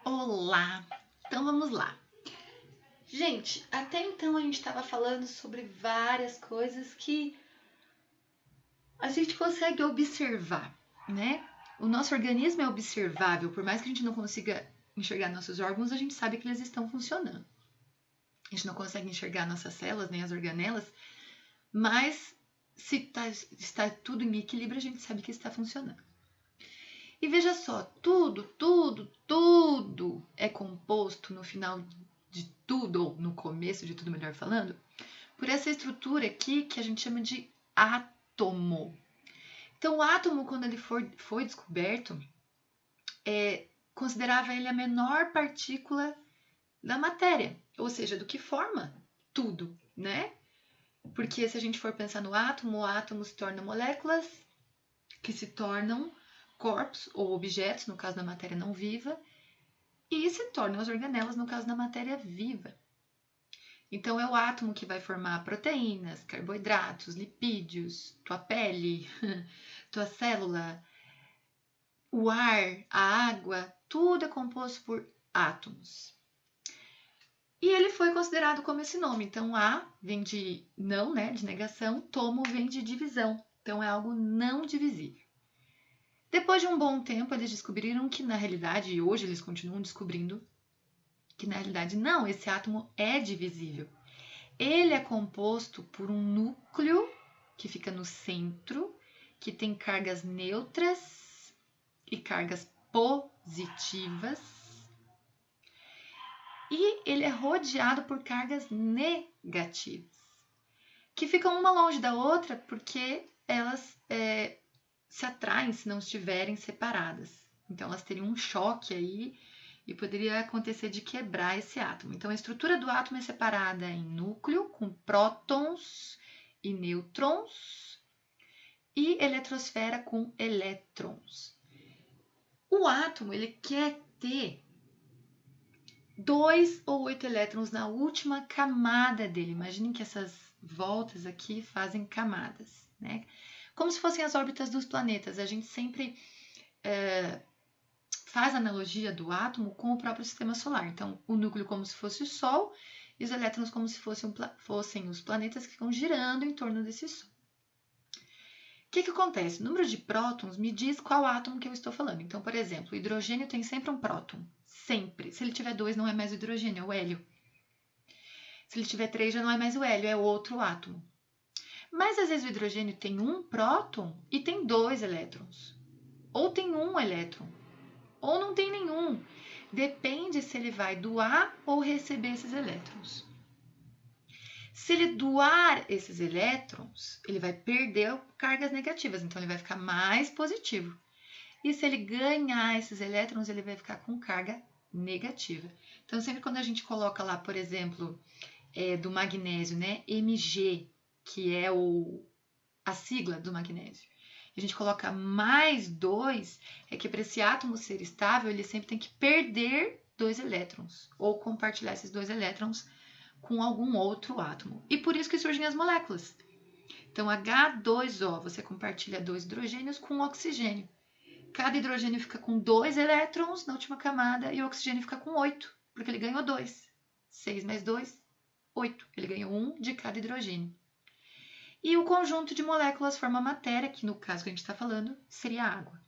Olá! Então vamos lá. Gente, até então a gente estava falando sobre várias coisas que a gente consegue observar, né? O nosso organismo é observável, por mais que a gente não consiga enxergar nossos órgãos, a gente sabe que eles estão funcionando. A gente não consegue enxergar nossas células, nem as organelas, mas se está tudo em equilíbrio, a gente sabe que está funcionando. E veja só, tudo é composto no final de tudo, ou no começo de tudo, melhor falando, por essa estrutura aqui que a gente chama de átomo. Então, o átomo, quando ele foi descoberto, considerava ele a menor partícula da matéria, ou seja, do que forma tudo, né? Porque se a gente for pensar no átomo, o átomo se torna moléculas que se tornam corpos ou objetos, no caso da matéria não viva, e se tornam as organelas, no caso da matéria viva. Então, é o átomo que vai formar proteínas, carboidratos, lipídios, tua pele, tua célula, o ar, a água, tudo é composto por átomos. E ele foi considerado como esse nome. Então, A vem de não, né, de negação, tomo vem de divisão. Então, é algo não divisível. Depois de um bom tempo, eles descobriram que, na realidade, e hoje eles continuam descobrindo, que na realidade não, esse átomo é divisível. Ele é composto por um núcleo que fica no centro, que tem cargas neutras e cargas positivas. E ele é rodeado por cargas negativas, que ficam uma longe da outra porque elas se atraem se não estiverem separadas. Então, elas teriam um choque aí e poderia acontecer de quebrar esse átomo. Então, a estrutura do átomo é separada em núcleo, com prótons e nêutrons, e eletrosfera com elétrons. O átomo, ele quer ter 2 ou 8 elétrons na última camada dele. Imaginem que essas voltas aqui fazem camadas, né? Como se fossem as órbitas dos planetas. A gente sempre faz analogia do átomo com o próprio sistema solar. Então, o núcleo como se fosse o Sol e os elétrons como se fossem os planetas que ficam girando em torno desse Sol. O que acontece? O número de prótons me diz qual átomo que eu estou falando. Então, por exemplo, o hidrogênio tem sempre um próton. Sempre. Se ele tiver 2, não é mais o hidrogênio, é o hélio. Se ele tiver 3, já não é mais o hélio, é outro átomo. Mas às vezes o hidrogênio tem um próton e tem 2 elétrons. Ou tem um elétron. Ou não tem nenhum. Depende se ele vai doar ou receber esses elétrons. Se ele doar esses elétrons, ele vai perder cargas negativas, então ele vai ficar mais positivo. E se ele ganhar esses elétrons, ele vai ficar com carga negativa. Então, sempre quando a gente coloca lá, por exemplo, do magnésio, né, Mg, que é a sigla do magnésio, a gente coloca mais 2, é que para esse átomo ser estável, ele sempre tem que perder 2 elétrons, ou compartilhar esses 2 elétrons com algum outro átomo. E por isso que surgem as moléculas. Então, H2O, você compartilha 2 hidrogênios com oxigênio. Cada hidrogênio fica com 2 elétrons na última camada e o oxigênio fica com 8, porque ele ganhou 2. 6 mais 2, 8. Ele ganhou 1 de cada hidrogênio. E o conjunto de moléculas forma a matéria, que no caso que a gente está falando, seria a água.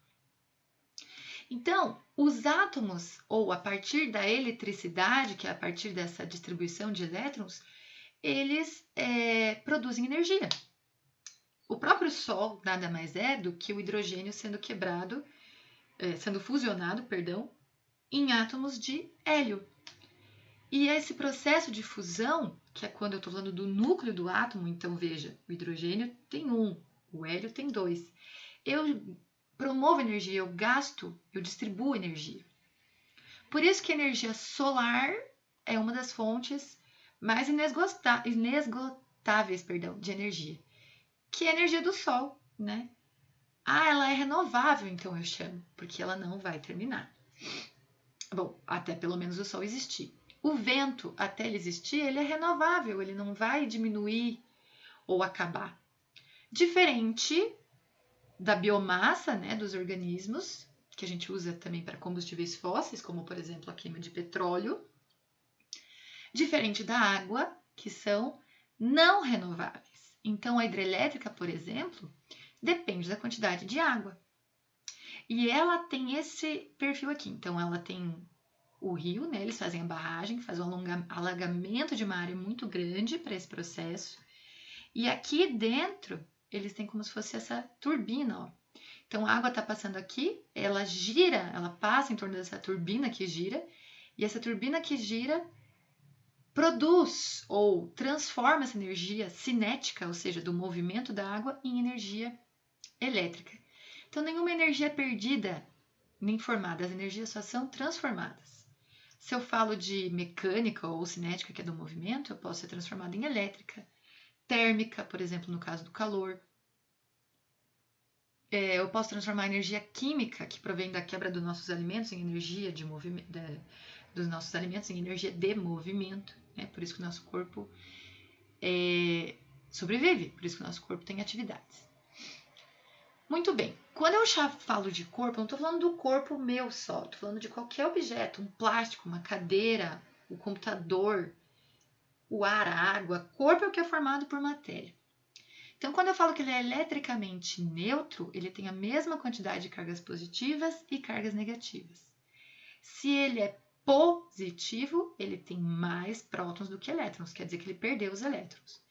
Então, os átomos, ou a partir da eletricidade, que é a partir dessa distribuição de elétrons, eles produzem energia. O próprio Sol nada mais é do que o hidrogênio sendo fusionado, em átomos de hélio. E esse processo de fusão, que é quando eu estou falando do núcleo do átomo, então veja, o hidrogênio tem 1, o hélio tem 2. Eu promovo energia, eu gasto, eu distribuo energia. Por isso que a energia solar é uma das fontes mais inesgotáveis de energia, que é a energia do Sol, né? Ela é renovável, então eu chamo, porque ela não vai terminar. Bom, até pelo menos o Sol existir. O vento, até ele existir, ele é renovável, ele não vai diminuir ou acabar. Diferente da biomassa, né, dos organismos, que a gente usa também para combustíveis fósseis, como por exemplo a queima de petróleo, diferente da água, que são não renováveis. Então a hidrelétrica, por exemplo, depende da quantidade de água. E ela tem esse perfil aqui. Então ela tem o rio, né? Eles fazem a barragem, fazem um alagamento de uma área muito grande para esse processo. E aqui dentro, eles têm como se fosse essa turbina, ó. Então a água está passando aqui, ela gira, ela passa em torno dessa turbina que gira, e essa turbina que gira produz ou transforma essa energia cinética, ou seja, do movimento da água, em energia elétrica. Então nenhuma energia é perdida nem formada, as energias só são transformadas. Se eu falo de mecânica ou cinética, que é do movimento, eu posso ser transformada em elétrica. Térmica, por exemplo, no caso do calor. Eu posso transformar a energia química, que provém da quebra dos nossos alimentos, em energia de movimento, dos nossos alimentos em energia de movimento. Né? Por isso que o nosso corpo sobrevive, por isso que o nosso corpo tem atividades. Muito bem, quando eu já falo de corpo, eu não estou falando do corpo meu só, estou falando de qualquer objeto, um plástico, uma cadeira, o computador, o ar, a água. Corpo é o que é formado por matéria. Então, quando eu falo que ele é eletricamente neutro, ele tem a mesma quantidade de cargas positivas e cargas negativas. Se ele é positivo, ele tem mais prótons do que elétrons, quer dizer que ele perdeu os elétrons.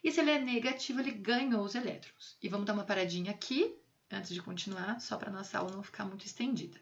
E se ele é negativo, ele ganhou os elétrons. E vamos dar uma paradinha aqui, antes de continuar, só para a nossa aula não ficar muito estendida.